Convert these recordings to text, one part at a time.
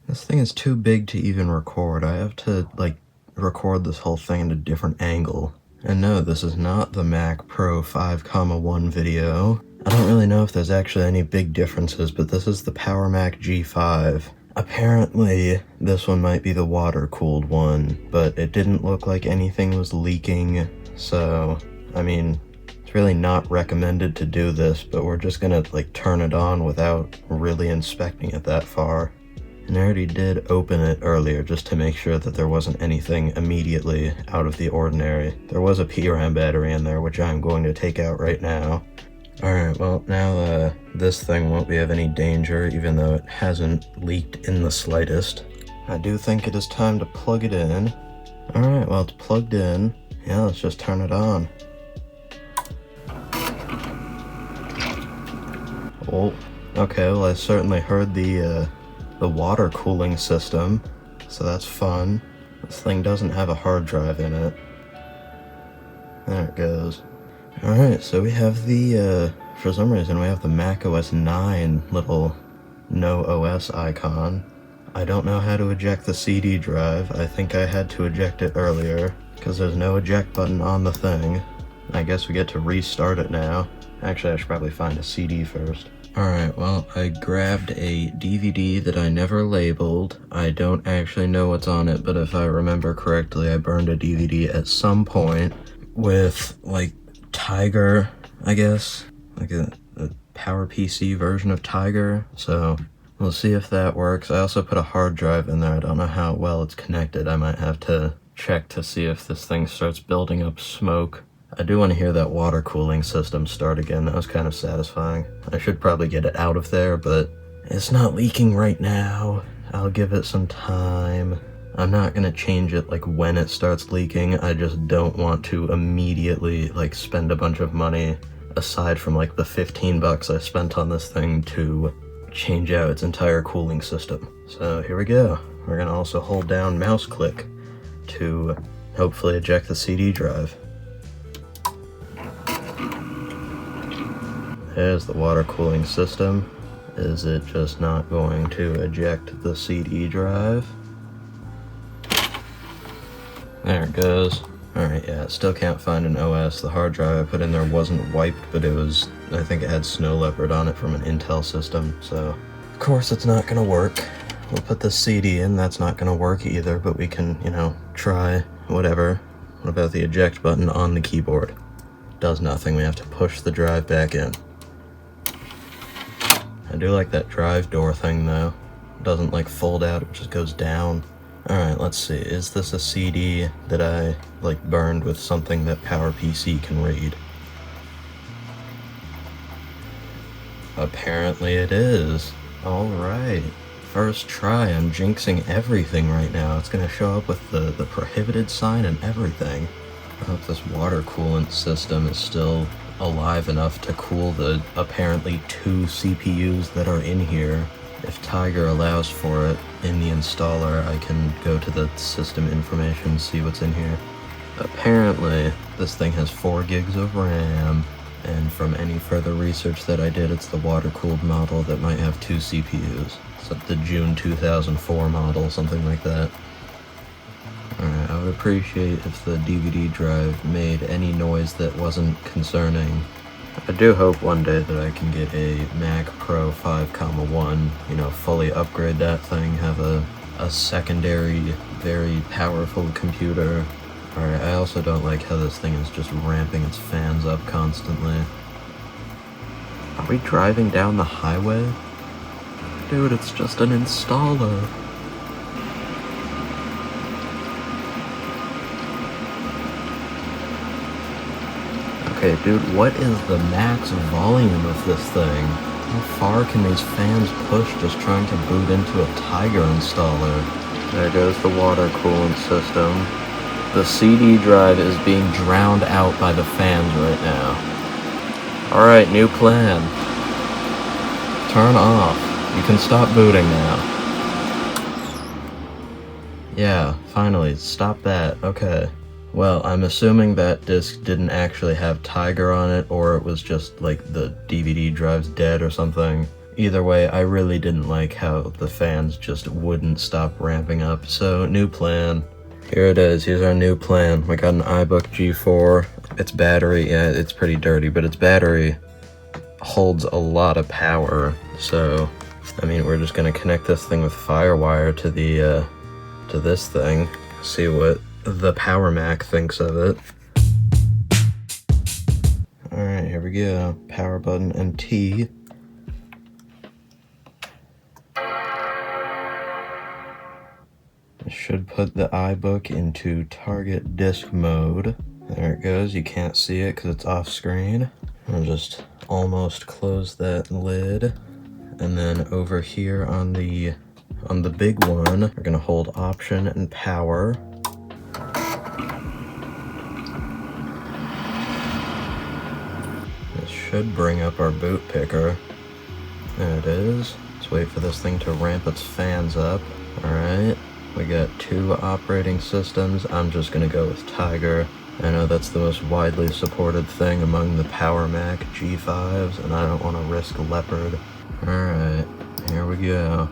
This thing is too big to even record. I have to, like, record this whole thing in a different angle. And no, this is not the Mac Pro 5,1 video. I don't really know if there's actually any big differences, but this is the PowerMac G5. Apparently, this one might be the water-cooled one, but it didn't look like anything was leaking, so, I mean, it's really not recommended to do this, but we're just gonna, like, turn it on without really inspecting it that far. And I already did open it earlier just to make sure that there wasn't anything immediately out of the ordinary. There was a PRAM battery in there, which I'm going to take out right now. Alright, well, now this thing won't be of any danger, even though it hasn't leaked in the slightest. I do think it is time to plug it in. Alright, well, it's plugged in. Yeah, let's just turn it on. Oh, okay, well, I certainly heard the water cooling system, so that's fun. This thing doesn't have a hard drive in it. There it goes. Alright, so we have the, for some reason we have the Mac OS 9 little no OS icon. I don't know how to eject the CD drive. I think I had to eject it earlier, because there's no eject button on the thing. I guess we get to restart it now. Actually, I should probably find a CD first. Alright, well, I grabbed a DVD that I never labeled. I don't actually know what's on it, but if I remember correctly, I burned a DVD at some point with, like, Tiger, I guess. Like a PowerPC version of Tiger, so we'll see if that works. I also put a hard drive in there. I don't know how well it's connected. I might have to check to see if this thing starts building up smoke. I do want to hear that water cooling system start again. That was kind of satisfying. I should probably get it out of there, but it's not leaking right now. I'll give it some time. I'm not gonna change it like when it starts leaking. I just don't want to immediately like spend a bunch of money aside from like the 15 bucks I spent on this thing to change out its entire cooling system. So here we go. We're gonna also hold down mouse click to hopefully eject the CD drive. There's the water cooling system. Is it just not going to eject the CD drive? There it goes. Alright, yeah, it still can't find an OS. The hard drive I put in there wasn't wiped, but it was, I think it had Snow Leopard on it from an Intel system, so of course it's not gonna work. We'll put the CD in, that's not gonna work either, but we can, you know, try whatever. What about the eject button on the keyboard? Does nothing, we have to push the drive back in. I do like that drive door thing though. It doesn't like fold out, it just goes down. Alright, let's see. Is this a CD that I, like, burned with something that PowerPC can read? Apparently it is. Alright. First try. I'm jinxing everything right now. It's gonna show up with the prohibited sign and everything. I hope this water coolant system is still alive enough to cool the apparently 2 CPUs that are in here. If Tiger allows for it in the installer, I can go to the system information and see what's in here. Apparently, this thing has 4 gigs of RAM, and from any further research that I did, it's the water-cooled model that might have 2 CPUs. It's like the June 2004 model, something like that. Alright, I would appreciate if the DVD drive made any noise that wasn't concerning. I do hope one day that I can get a Mac Pro 5,1, you know, fully upgrade that thing, have a secondary, very powerful computer. Alright, I also don't like how this thing is just ramping its fans up constantly. Are we driving down the highway? Dude, it's just an installer. Okay, dude, what is the max volume of this thing? How far can these fans push just trying to boot into a Tiger installer? There goes the water coolant system. The CD drive is being drowned out by the fans right now. Alright, new plan. Turn off. You can stop booting now. Yeah, finally, stop that. Okay. Well, I'm assuming that disc didn't actually have Tiger on it, or it was just, like, the DVD drive's dead or something. Either way, I really didn't like how the fans just wouldn't stop ramping up, so new plan. Here it is, here's our new plan. We got an iBook G4. Its battery, yeah, it's pretty dirty, but its battery holds a lot of power, so, I mean, we're just gonna connect this thing with FireWire to the, to this thing, see what the Power Mac thinks of it. Alright, here we go. Power button and T. It should put the iBook into target disk mode. There it goes. You can't see it because it's off screen. I'll just almost close that lid. And then over here on the big one, we're gonna hold Option and Power. This should bring up our boot picker. There it is. Let's wait for this thing to ramp its fans up. Alright, we got 2 operating systems. I'm just gonna go with Tiger. I know that's the most widely supported thing among the Power Mac G5s, and I don't want to risk Leopard. Alright, here we go.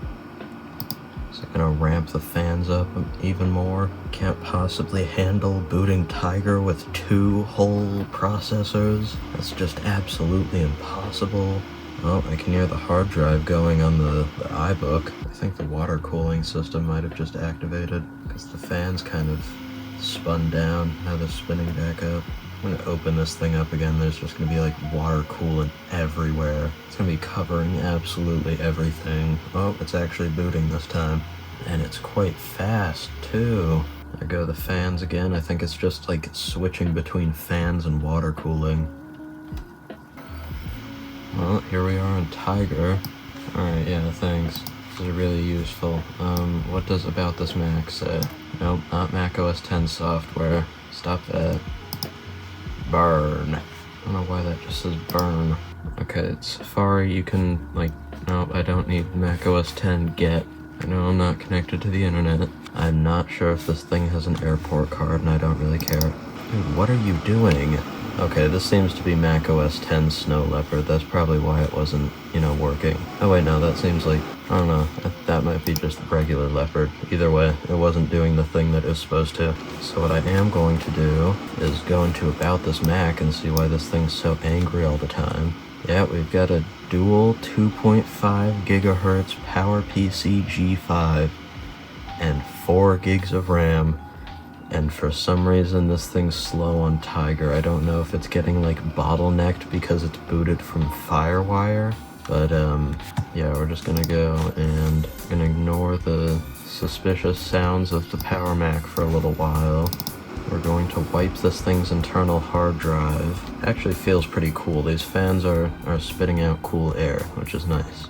Is it gonna ramp the fans up even more? Can't possibly handle booting Tiger with 2 whole processors. That's just absolutely impossible. Oh, I can hear the hard drive going on the iBook. I think the water cooling system might have just activated because the fans kind of spun down. Now they're spinning back up. I'm gonna open this thing up again. There's just gonna be like water coolant everywhere. It's gonna be covering absolutely everything. Oh, it's actually booting this time. And it's quite fast too. There go the fans again. I think it's just like switching between fans and water cooling. Well, here we are in Tiger. Alright, yeah, thanks. This is really useful. What does About This Mac say? Nope, not Mac OS X software. Stop that. Burn. I don't know why that just says burn. Okay, Safari, you can, like, nope, I don't need Mac OS X get. I know I'm not connected to the internet. I'm not sure if this thing has an airport card, and I don't really care. Dude, what are you doing? Okay, this seems to be Mac OS X Snow Leopard. That's probably why it wasn't, you know, working. Oh wait, no, that seems like, I don't know, that might be just regular Leopard. Either way, it wasn't doing the thing that it was supposed to. So what I am going to do is go into About This Mac and see why this thing's so angry all the time. Yeah, we've got a dual 2.5 gigahertz PowerPC G5 and 4 gigs of RAM. And for some reason this thing's slow on Tiger. I don't know if it's getting like bottlenecked because it's booted from FireWire. But yeah, we're just gonna go and gonna ignore the suspicious sounds of the Power Mac for a little while. We're going to wipe this thing's internal hard drive. Actually feels pretty cool. These fans are spitting out cool air, which is nice.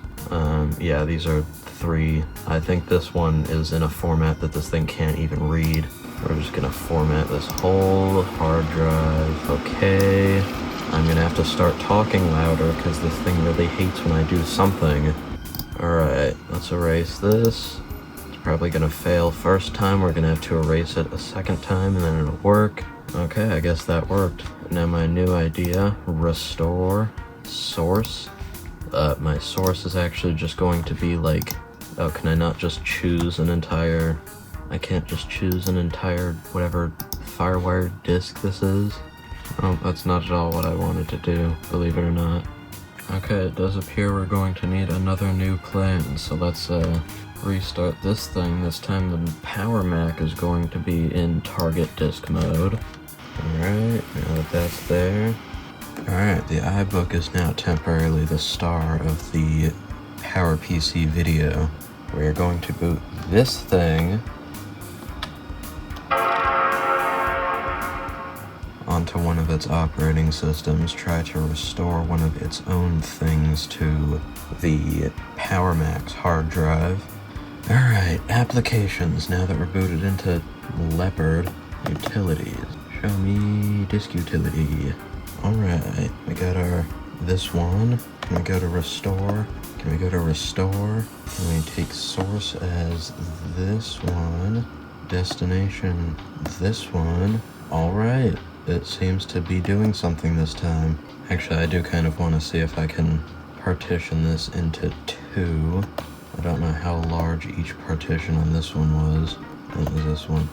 Yeah, these are 3. I think this one is in a format that this thing can't even read. We're just gonna format this whole hard drive. Okay. I'm gonna have to start talking louder because this thing really hates when I do something. Alright, let's erase this. It's probably gonna fail first time. We're gonna have to erase it a second time and then it'll work. Okay, I guess that worked. Now my new idea, restore source. My source is actually just going to be like, oh, can I not just choose an entire... I can't just choose an entire whatever FireWire disk this is. Oh, that's not at all what I wanted to do, believe it or not. Okay, it does appear we're going to need another new plan, so let's restart this thing. This time the Power Mac is going to be in target disk mode. Alright, now that that's there. Alright, the iBook is now temporarily the star of the PowerPC video. We are going to boot this thing onto one of its operating systems, try to restore one of its own things to the Power Mac's hard drive. Alright, applications. Now that we're booted into Leopard, utilities. Show me disk utility. Alright, we got our this one. Can we go to restore? Can we go to restore? Can we take source as this one? Destination this one. Alright. It seems to be doing something this time. Actually, I do kind of want to see if I can partition this into two. I don't know how large each partition on this one was. What was this one?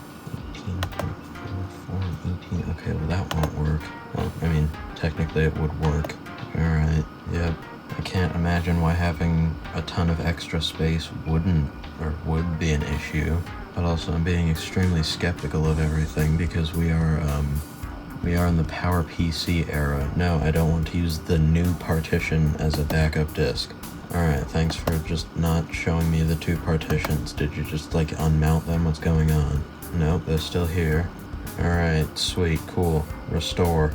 18.44 and 18. Okay, well that won't work. Well, I mean, technically it would work. Alright, yep. I can't imagine why having a ton of extra space wouldn't or would be an issue. But also I'm being extremely skeptical of everything because we are in the PowerPC era. No, I don't want to use the new partition as a backup disk. Alright, thanks for just not showing me the two partitions. Did you just like unmount them? What's going on? Nope, they're still here. Alright, sweet, cool. Restore.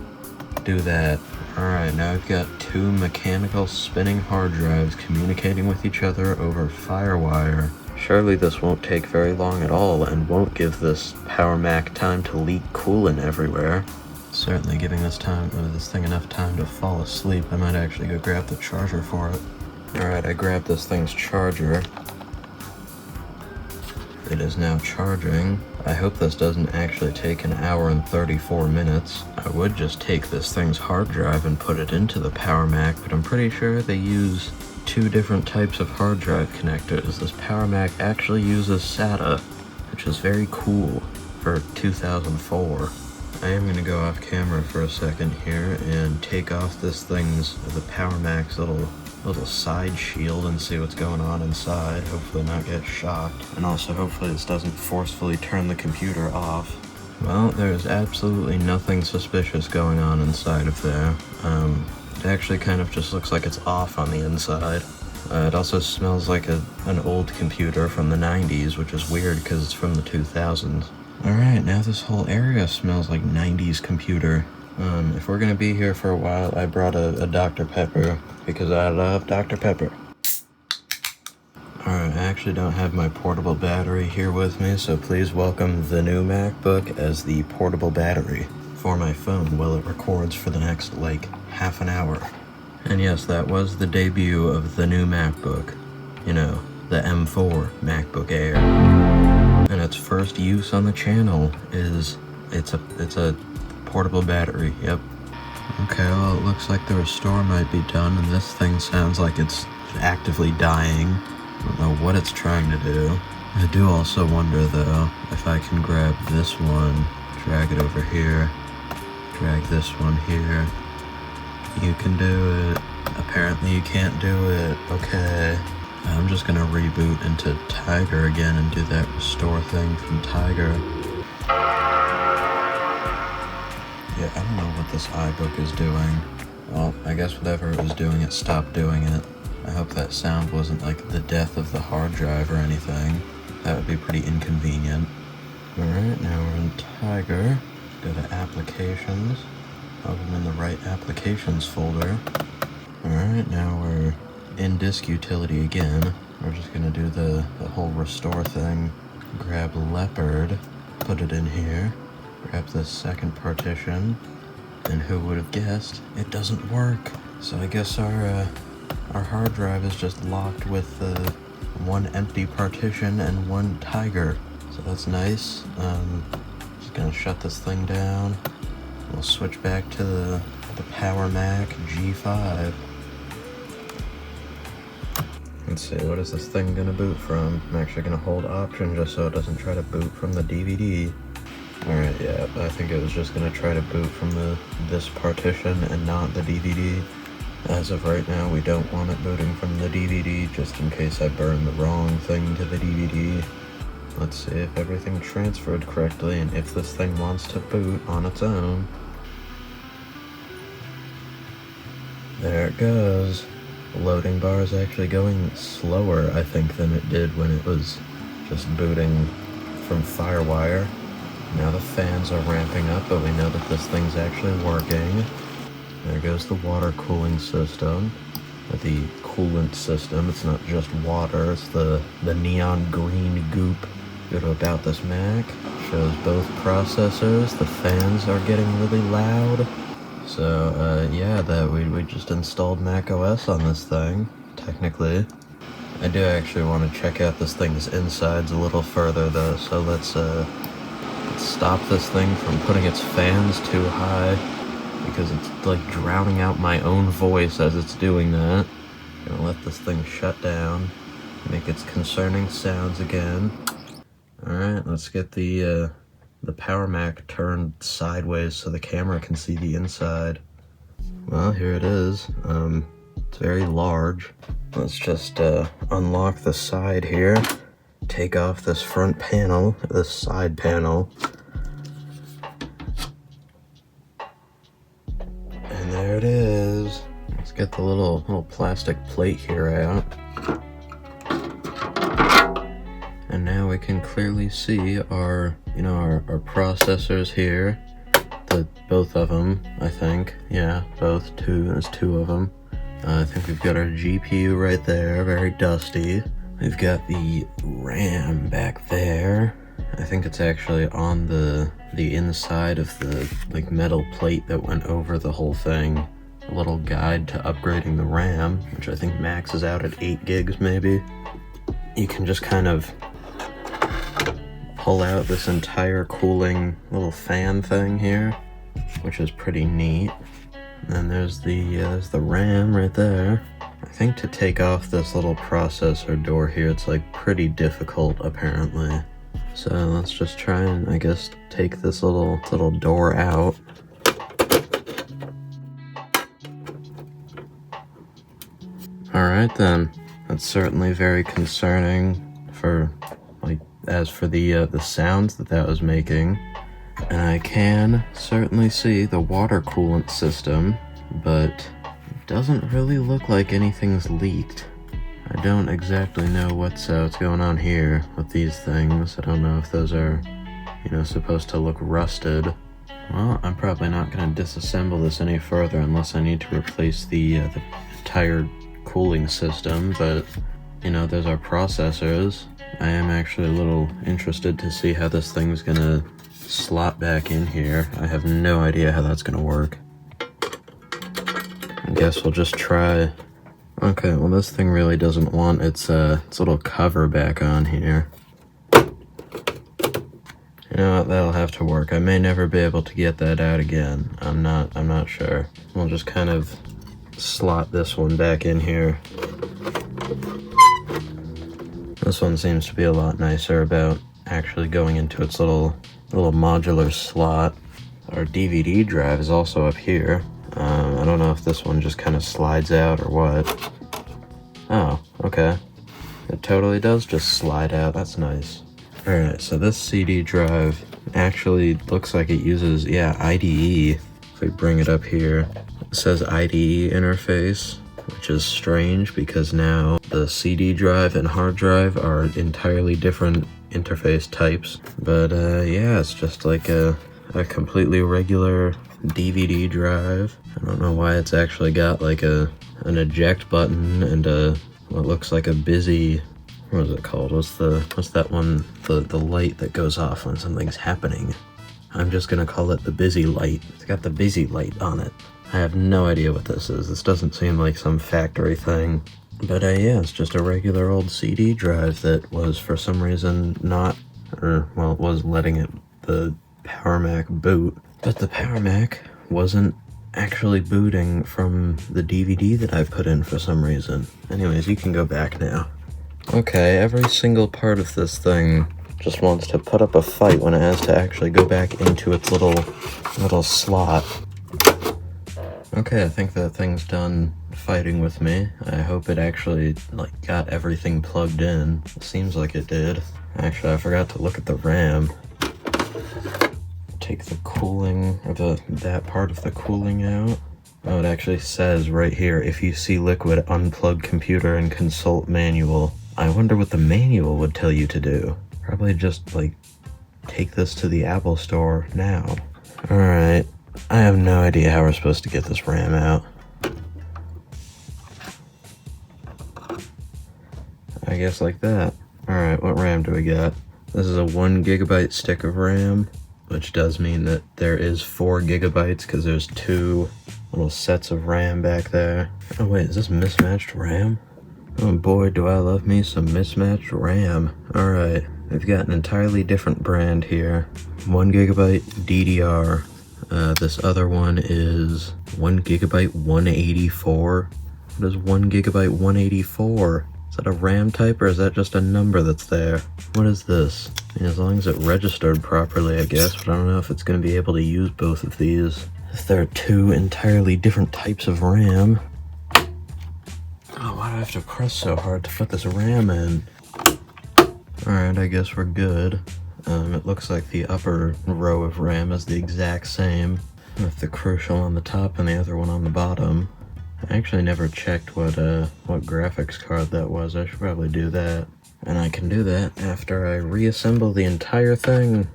Do that. Alright, now I've got two mechanical spinning hard drives communicating with each other over FireWire. Surely this won't take very long at all and won't give this Power Mac time to leak coolant everywhere. Certainly giving this thing enough time to fall asleep. I might actually go grab the charger for it. Alright, I grabbed this thing's charger. It is now charging. I hope this doesn't actually take an hour and 34 minutes. I would just take this thing's hard drive and put it into the Power Mac, but I'm pretty sure they use two different types of hard drive connectors. This Power Mac actually uses SATA, which is very cool for 2004. I am going to go off camera for a second here and take off the Power Mac's little side shield and see what's going on inside. Hopefully not get shocked. And also hopefully this doesn't forcefully turn the computer off. Well, there's absolutely nothing suspicious going on inside of there. It actually kind of just looks like it's off on the inside. It also smells like an old computer from the 90s, which is weird because it's from the 2000s. Alright, now this whole area smells like 90s computer. If we're gonna be here for a while, I brought a Dr. Pepper, because I love Dr. Pepper. Alright, I actually don't have my portable battery here with me, so please welcome the new MacBook as the portable battery for my phone while it records for the next, half an hour. And yes, that was the debut of the new MacBook. You know, the M4 MacBook Air. And its first use on the channel is, it's a portable battery, yep. Okay, well it looks like the restore might be done, and this thing sounds like it's actively dying. I don't know what it's trying to do. I do also wonder though, if I can grab this one, drag it over here, drag this one here. You can do it. Apparently you can't do it. Okay. I'm just gonna reboot into Tiger again and do that restore thing from Tiger. Yeah, I don't know what this iBook is doing. Well, I guess whatever it was doing, it stopped doing it. I hope that sound wasn't like the death of the hard drive or anything. That would be pretty inconvenient. Alright, now we're in Tiger. Go to Applications. Hope I'm in the right Applications folder. Alright, now we're in Disk Utility again. We're just gonna do the whole restore thing. Grab Leopard, put it in here. Grab the second partition, and who would have guessed, it doesn't work. So I guess our hard drive is just locked with one empty partition and one Tiger. So that's nice. Just gonna shut this thing down. We'll switch back to the Power Mac G5. Let's see, what is this thing gonna boot from? I'm actually gonna hold Option just so it doesn't try to boot from the DVD. Alright, yeah, I think it was just gonna try to boot from this partition and not the DVD. As of right now, we don't want it booting from the DVD, just in case I burn the wrong thing to the DVD. Let's see if everything transferred correctly and if this thing wants to boot on its own. There it goes. The loading bar is actually going slower, I think, than it did when it was just booting from FireWire. Now the fans are ramping up, but we know that this thing's actually working. There goes the water cooling system. The coolant system, it's not just water, it's the neon green goop. Go to About This Mac, shows both processors, the fans are getting really loud. So, yeah, we just installed Mac OS on this thing, technically. I do actually want to check out this thing's insides a little further though, so let's stop this thing from putting its fans too high, because it's like drowning out my own voice as it's doing that. Gonna let this thing shut down, make its concerning sounds again. Alright, let's get the Power Mac turned sideways so the camera can see the inside. Well, here it is. It's very large. Let's just unlock the side here, take off this front panel, this side panel, and there it is. Let's get the little plastic plate here out. And now we can clearly see our processors here. Both of them, I think. Yeah, both. There's two of them. I think we've got our GPU right there, very dusty. We've got the RAM back there. I think it's actually on the inside of the metal plate that went over the whole thing. A little guide to upgrading the RAM, which I think maxes out at 8 gigs maybe. You can just kind of pull out this entire cooling little fan thing here, which is pretty neat. And then there's the RAM right there. I think to take off this little processor door here, it's pretty difficult apparently. So let's just try and, I guess, take this little door out. Alright then, that's certainly very concerning as for the sounds that was making. And I can certainly see the water coolant system, but it doesn't really look like anything's leaked. I don't exactly know what's going on here with these things. I don't know if those are, supposed to look rusted. Well, I'm probably not going to disassemble this any further unless I need to replace the entire cooling system, but, there's our processors. I am actually a little interested to see how this thing's gonna slot back in here. I have no idea how that's gonna work. I guess we'll just try. Okay, well this thing really doesn't want its little cover back on here. You know what, that'll have to work. I may never be able to get that out again. I'm not sure. We'll just kind of slot this one back in here. This one seems to be a lot nicer about actually going into its little modular slot. Our DVD drive is also up here. I don't know if this one just kind of slides out or what. Oh, okay. It totally does just slide out. That's nice. Alright, so this CD drive actually looks like it uses, IDE. If we bring it up here, it says IDE interface, which is strange because now the CD drive and hard drive are entirely different interface types. But it's just like a completely regular DVD drive. I don't know why it's actually got an eject button and what looks like a busy, what is it called? What's that one? The light that goes off when something's happening. I'm just gonna call it the busy light. It's got the busy light on it. I have no idea what this is. This doesn't seem like some factory thing. But it's just a regular old CD drive that was for some reason it was letting the Power Mac boot. But the Power Mac wasn't actually booting from the DVD that I put in for some reason. Anyways, you can go back now. Okay, every single part of this thing just wants to put up a fight when it has to actually go back into its little slot. Okay, I think that thing's done fighting with me. I hope it actually got everything plugged in. It seems like it did. Actually, I forgot to look at the RAM. Take the cooling, or that part of the cooling out. Oh, it actually says right here, if you see liquid, unplug computer and consult manual. I wonder what the manual would tell you to do. Probably just take this to the Apple store now. Alright. I have no idea how we're supposed to get this RAM out. I guess like that. Alright, what RAM do we got? This is a 1 gigabyte stick of RAM, which does mean that there is 4 gigabytes because there's 2 little sets of RAM back there. Oh wait, is this mismatched RAM? Oh boy, do I love me some mismatched RAM. Alright, we've got an entirely different brand here. 1 gigabyte DDR. This other one is 1 gigabyte 184. What is 1 gigabyte 184? Is that a RAM type or is that just a number that's there? What is this? I mean, as long as it registered properly, I guess, but I don't know if it's going to be able to use both of these. If there are two entirely different types of RAM. Oh, why do I have to press so hard to put this RAM in? Alright, I guess we're good. It looks like the upper row of RAM is the exact same, with the crucial on the top and the other one on the bottom. I actually never checked what graphics card that was. I should probably do that. And I can do that after I reassemble the entire thing.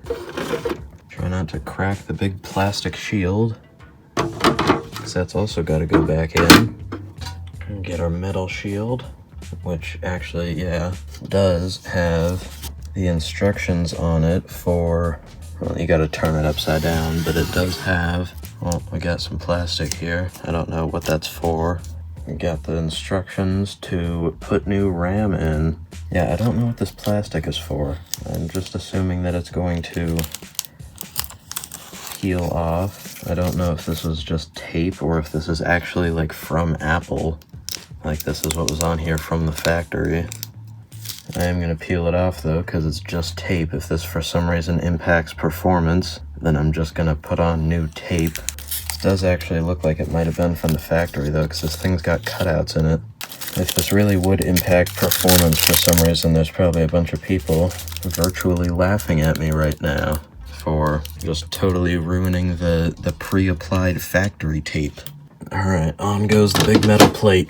Try not to crack the big plastic shield, because that's also got to go back in. And get our metal shield, which actually, yeah, does have the instructions on it for, well, you gotta turn it upside down, but it does have, well, we got some plastic here. I don't know what that's for. We got the instructions to put new RAM in. Yeah, I don't know what this plastic is for. I'm just assuming that it's going to peel off. I don't know if this was just tape or if this is actually like from Apple. Like this is what was on here from the factory. I am going to peel it off though, because it's just tape. If this for some reason impacts performance, then I'm just going to put on new tape. This does actually look like it might have been from the factory though, because this thing's got cutouts in it. If this really would impact performance for some reason, there's probably a bunch of people virtually laughing at me right now for just totally ruining the pre-applied factory tape. Alright, on goes the big metal plate.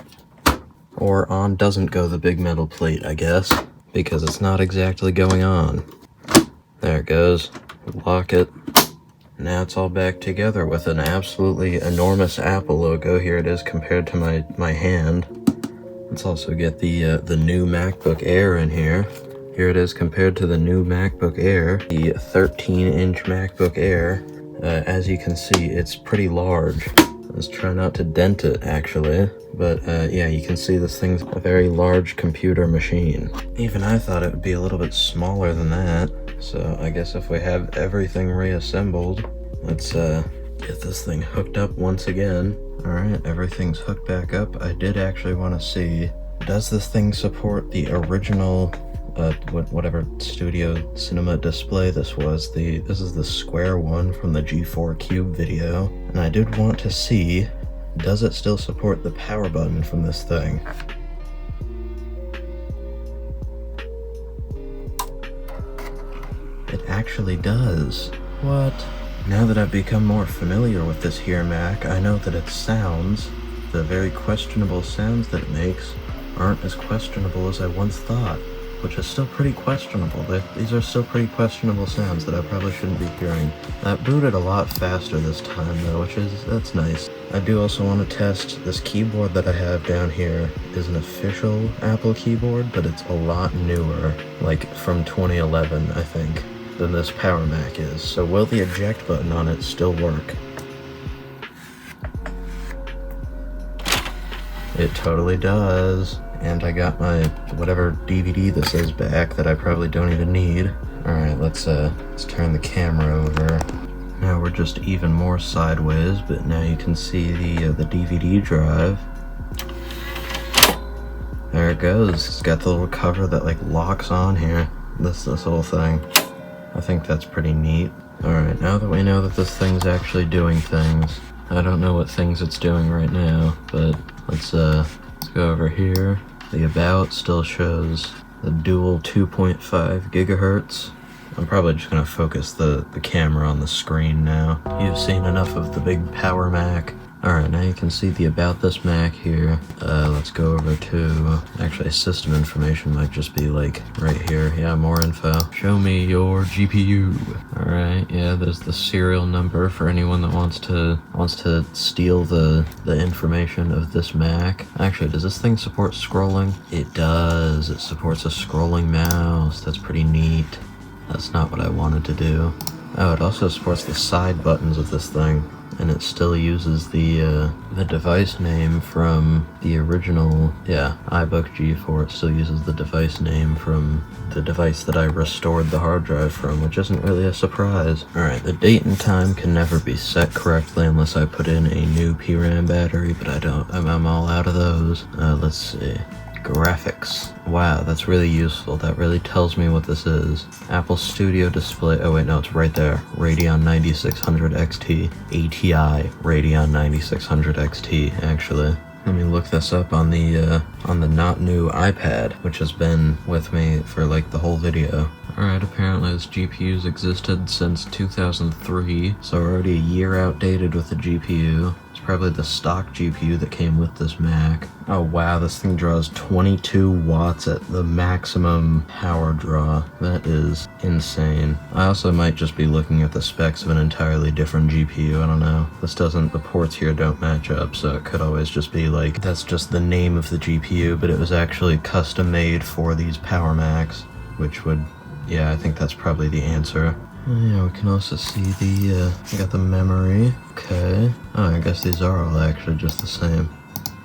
Or on doesn't go the big metal plate, I guess, because it's not exactly going on. There it goes. Lock it. Now it's all back together with an absolutely enormous Apple logo. Here it is compared to my hand. Let's also get the new MacBook Air in here. Here it is compared to the new MacBook Air, the 13-inch MacBook Air. As you can see, it's pretty large. Let's try not to dent it, actually. But yeah, you can see this thing's a very large computer machine. Even I thought it would be a little bit smaller than that. So I guess if we have everything reassembled, let's get this thing hooked up once again. Alright, everything's hooked back up. I did actually want to see, does this thing support the original, whatever Studio Cinema display this was? This is the square one from the G4 Cube video. And I did want to see, does it still support the power button from this thing? It actually does. What? Now that I've become more familiar with this here Mac, I know that its sounds, the very questionable sounds that it makes, aren't as questionable as I once thought, which is still pretty questionable. These are still pretty questionable sounds that I probably shouldn't be hearing. That booted a lot faster this time though, that's nice. I do also want to test this keyboard that I have down here is an official Apple keyboard, but it's a lot newer, like from 2011, I think, than this Power Mac is. So will the eject button on it still work? It totally does. And I got my whatever DVD this is back that I probably don't even need. Alright, let's turn the camera over. Now we're just even more sideways, but now you can see the DVD drive. There it goes. It's got the little cover that like locks on here. This whole thing. I think that's pretty neat. Alright, now that we know that this thing's actually doing things, I don't know what things it's doing right now, but let's go over here. The about still shows the dual 2.5 gigahertz. I'm probably just gonna focus the camera on the screen now. You've seen enough of the big Power Mac. Alright, now you can see the about this Mac here. Let's go over to, actually system information might just be like right here. Yeah, more info. Show me your GPU. Alright, yeah, there's the serial number for anyone that wants to steal the information of this Mac. Actually, does this thing support scrolling? It does. It supports a scrolling mouse. That's pretty neat. That's not what I wanted to do. Oh, it also supports the side buttons of this thing, and it still uses the device name from the original, iBook G4. It still uses the device name from the device that I restored the hard drive from, which isn't really a surprise. Alright, the date and time can never be set correctly unless I put in a new PRAM battery, but I'm all out of those. Let's see. Graphics. Wow, that's really useful. That really tells me what this is. Apple Studio Display. Oh wait, no, it's right there. Radeon 9600 XT. ATI Radeon 9600 XT, actually. Let me look this up on the not new iPad, which has been with me for like the whole video. Alright, apparently this GPU's existed since 2003, so we're already a year outdated with the GPU. It's probably the stock GPU that came with this Mac. Oh wow, this thing draws 22 watts at the maximum power draw. That is insane. I also might just be looking at the specs of an entirely different GPU, I don't know. The ports here don't match up, so it could always just be like, that's just the name of the GPU, but it was actually custom made for these Power Macs, which would, yeah, I think that's probably the answer. Yeah, we can also see we got the memory. Okay. Oh, I guess these are all actually just the same.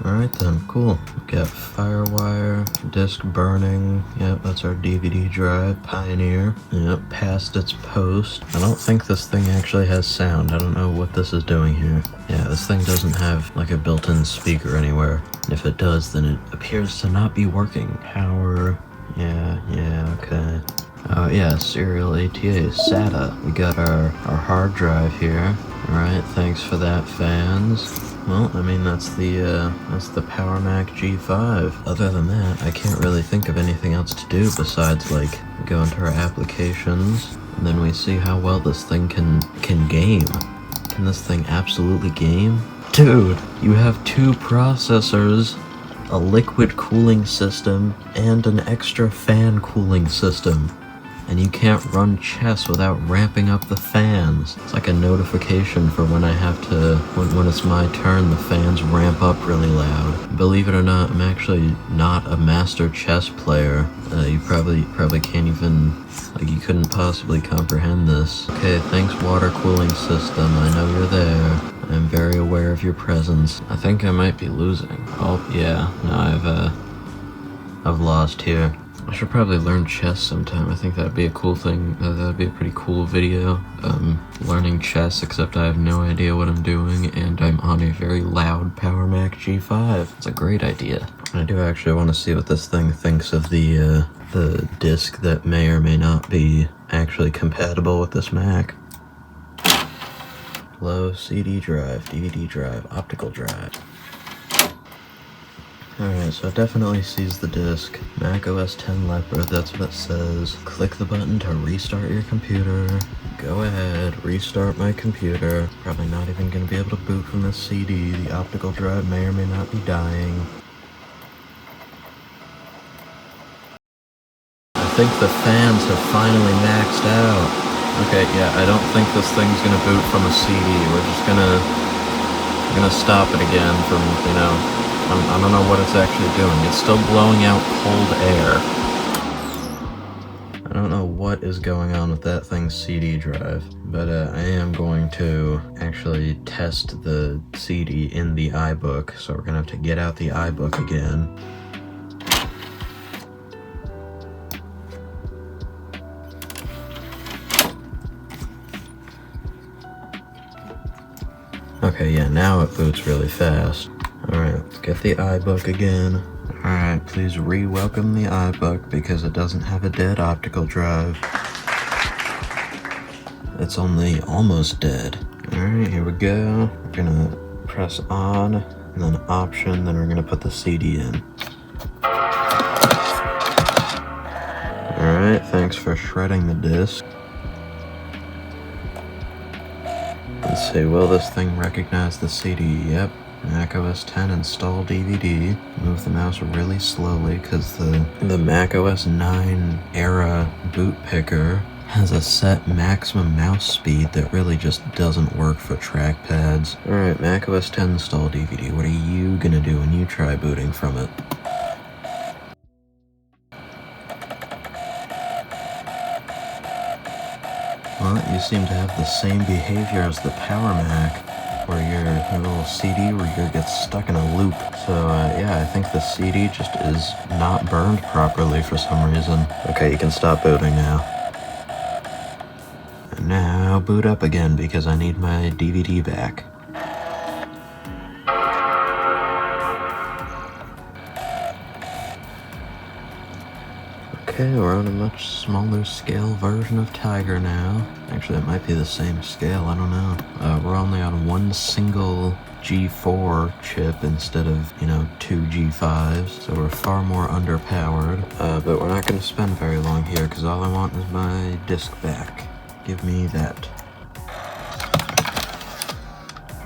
Alright then, cool. We got Firewire, disk burning. Yep, that's our DVD drive, Pioneer. Yep, past its post. I don't think this thing actually has sound. I don't know what this is doing here. Yeah, this thing doesn't have like a built-in speaker anywhere. If it does, then it appears to not be working. Power. Yeah, okay. Oh yeah, serial ATA, SATA. We got our hard drive here. Alright, thanks for that, fans. Well, I mean, that's the Power Mac G5. Other than that, I can't really think of anything else to do besides, like, go into our applications, and then we see how well this thing can game. Can this thing absolutely game? Dude, you have 2 processors, a liquid cooling system, and an extra fan cooling system. And you can't run chess without ramping up the fans. It's like a notification for when I have to, when it's my turn, the fans ramp up really loud. Believe it or not, I'm actually not a master chess player. You probably can't even, like, you couldn't possibly comprehend this. Okay, thanks water cooling system, I know you're there. I'm very aware of your presence. I think I might be losing. Oh, yeah, no, I've lost here. I should probably learn chess sometime. I think that'd be a cool thing. That'd be a pretty cool video. Learning chess, except I have no idea what I'm doing, and I'm on a very loud Power Mac G5. It's a great idea. I do actually want to see what this thing thinks of the disc that may or may not be actually compatible with this Mac. Low CD drive, DVD drive, optical drive. Alright, so it definitely sees the disk. Mac OS X Leopard, that's what it says. Click the button to restart your computer. Go ahead, restart my computer. Probably not even going to be able to boot from this CD. The optical drive may or may not be dying. I think the fans have finally maxed out. Okay, yeah, I don't think this thing's going to boot from a CD. We're just gonna stop it again from, I don't know what it's actually doing. It's still blowing out cold air. I don't know what is going on with that thing's CD drive, but I am going to actually test the CD in the iBook, so we're gonna have to get out the iBook again. Okay, yeah, now it boots really fast. Alright, let's get the iBook again. Alright, please re-welcome the iBook because it doesn't have a dead optical drive. It's only almost dead. Alright, here we go. We're gonna press on, and then option, then we're gonna put the CD in. Alright, thanks for shredding the disc. Let's see, will this thing recognize the CD? Yep. Mac OS X install DVD. Move the mouse really slowly because the Mac OS 9 era boot picker has a set maximum mouse speed that really just doesn't work for trackpads. Alright, Mac OS X install DVD. What are you gonna do when you try booting from it? Well, you seem to have the same behavior as the Power Mac, where your little CD reader gets stuck in a loop. So yeah, I think the CD just is not burned properly for some reason. Okay, you can stop booting now. And now boot up again because I need my DVD back. Okay, we're on a much smaller scale version of Tiger now. Actually, it might be the same scale, I don't know. We're only on one single G4 chip instead of, 2 G5s, so we're far more underpowered. But we're not going to spend very long here, because all I want is my disc back. Give me that.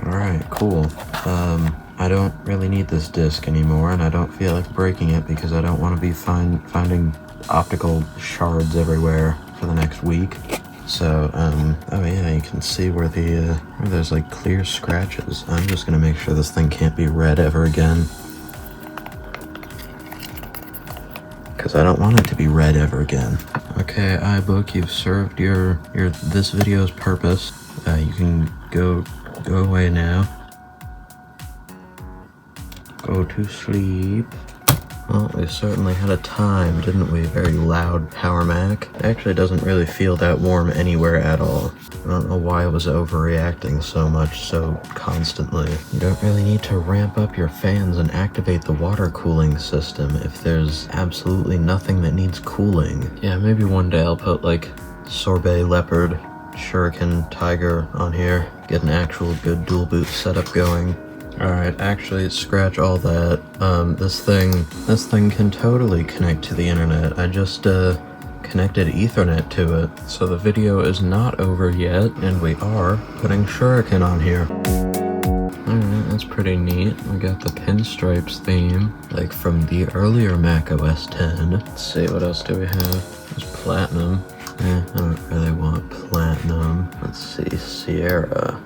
Alright, cool. I don't really need this disc anymore, and I don't feel like breaking it because I don't want to be finding optical shards everywhere for the next week. So, oh yeah, you can see where where there's like clear scratches. I'm just gonna make sure this thing can't be read ever again, because I don't want it to be read ever again. Okay, iBook, you've served this video's purpose. You can go away now. Go to sleep. Well, we certainly had a time, didn't we? Very loud Power Mac. It actually doesn't really feel that warm anywhere at all. I don't know why I was overreacting so much, so constantly. You don't really need to ramp up your fans and activate the water cooling system if there's absolutely nothing that needs cooling. Yeah, maybe one day I'll put like Sorbet Leopard, Shuriken Tiger on here, get an actual good dual boot setup going. Alright, actually, scratch all that. This thing can totally connect to the internet. I just, connected Ethernet to it. So the video is not over yet, and we are putting Shuriken on here. Alright, that's pretty neat. We got the pinstripes theme, like from the earlier Mac OS X. Let's see, what else do we have? There's Platinum. I don't really want Platinum. Let's see, Sierra.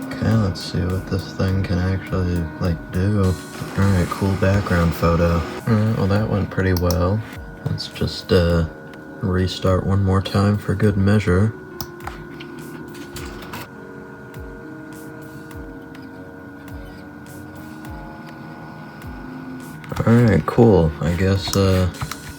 Okay, let's see what this thing can actually, do. Alright, cool background photo. Alright, well that went pretty well. Let's just, restart one more time for good measure. Alright, cool. I guess,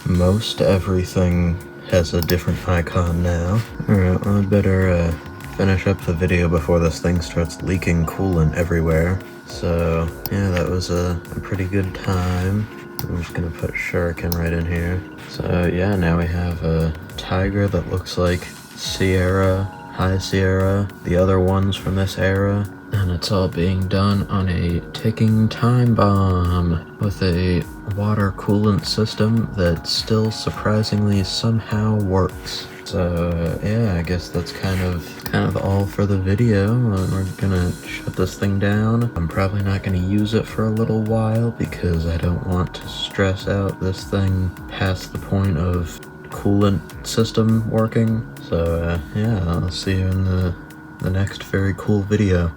most everything has a different icon now. Alright, well I better, finish up the video before this thing starts leaking coolant everywhere. So, yeah, that was a pretty good time. I'm just gonna put Shuriken right in here. So, yeah, now we have a Tiger that looks like Sierra, High Sierra, the other ones from this era. And it's all being done on a ticking time bomb with a water coolant system that still surprisingly somehow works. So yeah, I guess that's kind of all for the video. We're gonna shut this thing down. I'm probably not gonna use it for a little while because I don't want to stress out this thing past the point of coolant system working. So yeah, I'll see you in the next very cool video.